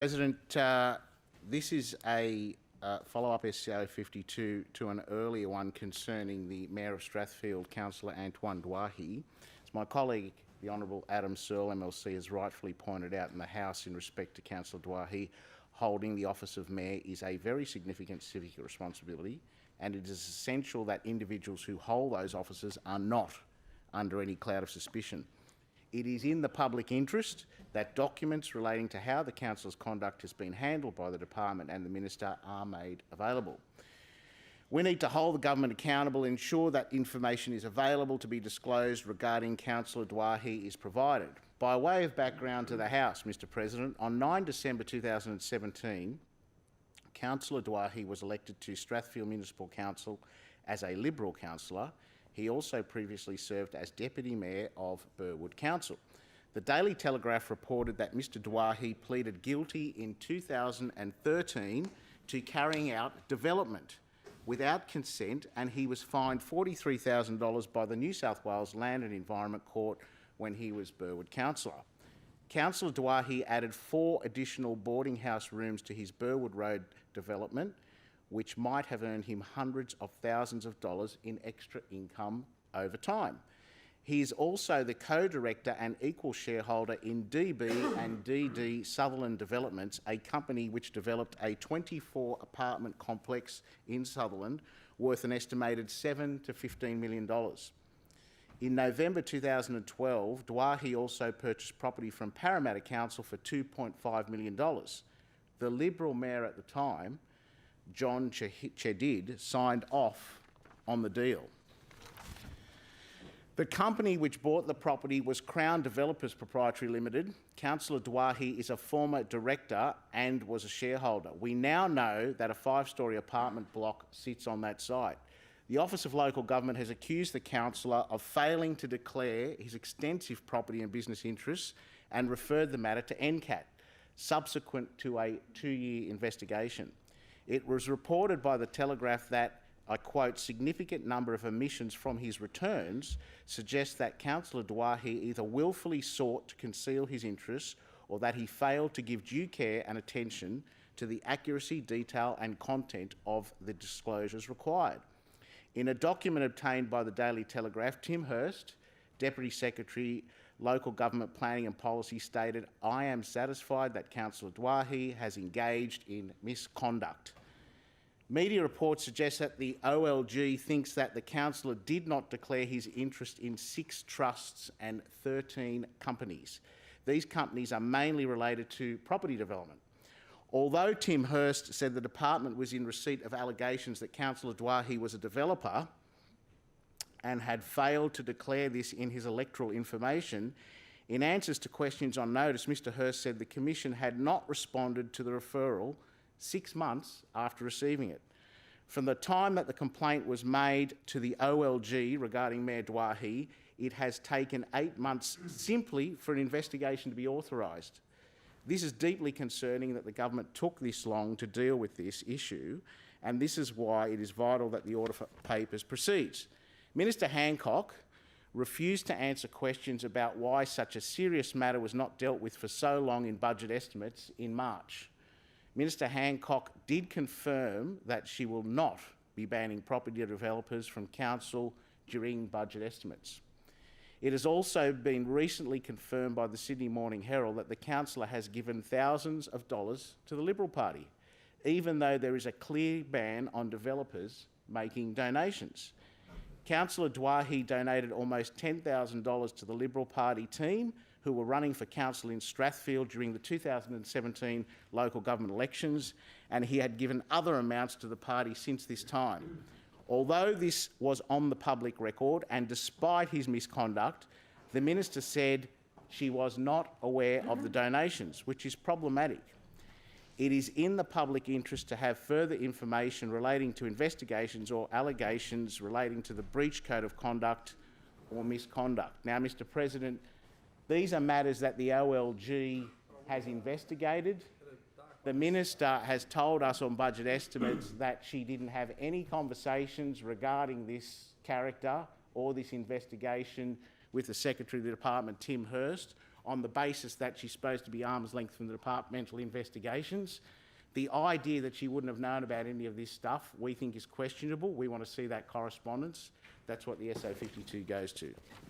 President, this is a follow-up SCO 52 to an earlier one concerning the Mayor of Strathfield, Councillor Antoine Doueihi. As my colleague, the Honourable Adam Searle, MLC, has rightfully pointed out in the House in respect to Councillor Doueihi, holding the office of Mayor is a very significant civic responsibility, and it is essential that individuals who hold those offices are not under any cloud of suspicion. It is in the public interest that documents relating to how the Council's conduct has been handled by the Department and the Minister are made available. We need to hold the government accountable, ensure that information is available to be disclosed regarding Councillor Doueihi is provided. By way of background to the House, Mr President, on 9 December 2017, Councillor Doueihi was elected to Strathfield Municipal Council as a Liberal councillor. He also previously served as Deputy Mayor of Burwood Council. The Daily Telegraph reported that Mr Doueihi pleaded guilty in 2013 to carrying out development without consent, and he was fined $43,000 by the New South Wales Land and Environment Court when he was Burwood councillor. Councillor Doueihi added 4 additional boarding house rooms to his Burwood Road development, which might have earned him hundreds of thousands of dollars in extra income over time. He is also the co-director and equal shareholder in DB and DD Sutherland Developments, a company which developed a 24-apartment complex in Sutherland worth an estimated $7 to $15 million. In November 2012, Doueihi also purchased property from Parramatta Council for $2.5 million. The Liberal Mayor at the time, John Chedid, signed off on the deal. The company which bought the property was Crown Developers Proprietary Limited. Councillor Doueihi is a former director and was a shareholder. We now know that a 5-storey apartment block sits on that site. The Office of Local Government has accused the councillor of failing to declare his extensive property and business interests and referred the matter to NCAT, subsequent to a 2-year investigation. It was reported by the Telegraph that, I quote, significant number of omissions from his returns suggest that Councillor Doueihi either willfully sought to conceal his interests or that he failed to give due care and attention to the accuracy, detail and content of the disclosures required. In a document obtained by the Daily Telegraph, Tim Hurst, Deputy Secretary, Local Government Planning and Policy, stated, "I am satisfied that Councillor Doueihi has engaged in misconduct." Media reports suggest that the OLG thinks that the councillor did not declare his interest in 6 trusts and 13 companies. These companies are mainly related to property development. Although Tim Hurst said the department was in receipt of allegations that Councillor Doueihi was a developer and had failed to declare this in his electoral information, in answers to questions on notice, Mr Hurst said the Commission had not responded to the referral 6 months after receiving it. From the time that the complaint was made to the OLG regarding Mayor Doueihi, it has taken 8 months simply for an investigation to be authorised. This is deeply concerning that the government took this long to deal with this issue, and this is why it is vital that the Order for Papers proceeds. Minister Hancock refused to answer questions about why such a serious matter was not dealt with for so long in budget estimates in March. Minister Hancock did confirm that she will not be banning property developers from council during budget estimates. It has also been recently confirmed by the Sydney Morning Herald that the councillor has given thousands of dollars to the Liberal Party, even though there is a clear ban on developers making donations. Councillor Doueihi donated almost $10,000 to the Liberal Party team who were running for council in Strathfield during the 2017 local government elections, and he had given other amounts to the party since this time. Although this was on the public record, and despite his misconduct, the minister said she was not aware of the donations, which is problematic. It is in the public interest to have further information relating to investigations or allegations relating to the breach code of conduct or misconduct. Now, Mr President, these are matters that the OLG has investigated. The minister has told us on budget estimates that she didn't have any conversations regarding this character or this investigation with the Secretary of the Department, Tim Hurst. on the basis that she's supposed to be arm's length from the departmental investigations. The idea that she wouldn't have known about any of this stuff, we think is questionable. We want to see that correspondence. That's what the SO52 goes to.